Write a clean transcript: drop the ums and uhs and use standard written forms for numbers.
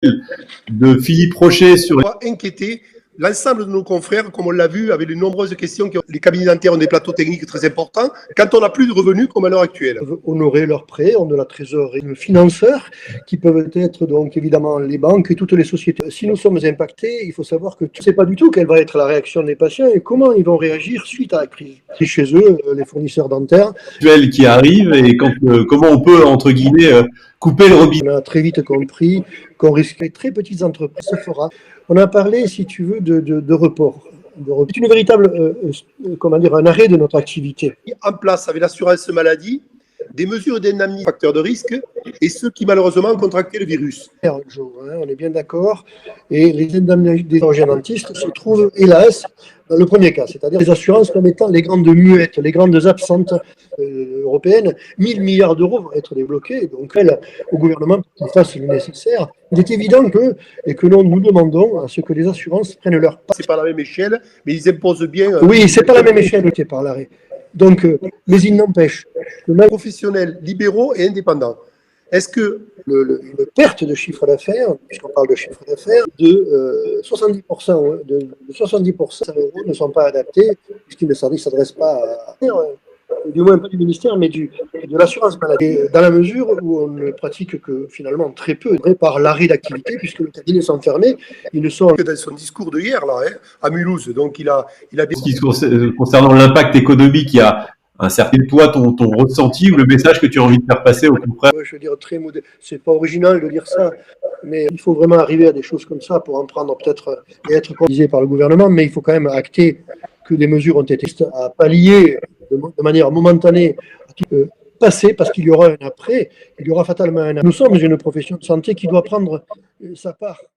de Philippe Rocher sur... Inquiéter l'ensemble de nos confrères, comme on l'a vu, avec les nombreuses questions. Les cabinets dentaires ont des plateaux techniques très importants, quand on n'a plus de revenus comme à l'heure actuelle. Honorer leurs prêts, ont de la trésorerie, de financeurs, qui peuvent être donc évidemment les banques et toutes les sociétés. Si nous sommes impactés, il faut savoir que tu ne sais pas du tout quelle va être la réaction des patients et comment ils vont réagir suite à la crise. Et chez eux, les fournisseurs dentaires. Qui arrive et comment on peut, entre guillemets, couper le robinet. On a très vite compris qu'on risquait très petites entreprises se fera. On a parlé, si tu veux, de report. C'est une véritable, un arrêt de notre activité. En place avec l'assurance maladie, des mesures d'indemnisation facteurs de risque et ceux qui malheureusement ont contracté le virus. On est bien d'accord. Et les indemnisations des orthodontistes se trouvent, hélas, dans le premier cas, c'est-à-dire les assurances comme étant les grandes muettes, les grandes absentes européennes. 1 000 milliards d'euros vont être débloqués. Donc, au gouvernement, pour qu'il fasse le nécessaire. Il est évident que nous demandons à ce que les assurances prennent leur part. C'est pas la même échelle, mais ils imposent bien. Oui, c'est pas la même échelle qui est par l'arrêt. Donc, mais il n'empêche que même professionnels, libéraux et indépendants. Est-ce que une perte de chiffre d'affaires, puisqu'on parle de chiffre d'affaires, de 70%, de 70% euros ne sont pas adaptés, puisqu'ils ne s'adressent pas du moins pas du ministère, mais de l'assurance maladie, dans la mesure où on ne pratique que finalement très peu, par l'arrêt d'activité, puisque les cabinets sont fermés, ils ne sont que dans son discours de hier, là, à Mulhouse, donc il a concernant l'impact économique, il y a un certain toi, ton ressenti ou le message que tu as envie de faire passer aux confrères. Je veux dire, très modeste. C'est pas original de dire ça, mais il faut vraiment arriver à des choses comme ça pour en prendre peut-être et être condamné par le gouvernement, mais il faut quand même acter que des mesures ont été à pallier de manière momentanée passer, parce qu'il y aura un après, il y aura fatalement un après. Nous sommes une profession de santé qui doit prendre sa part.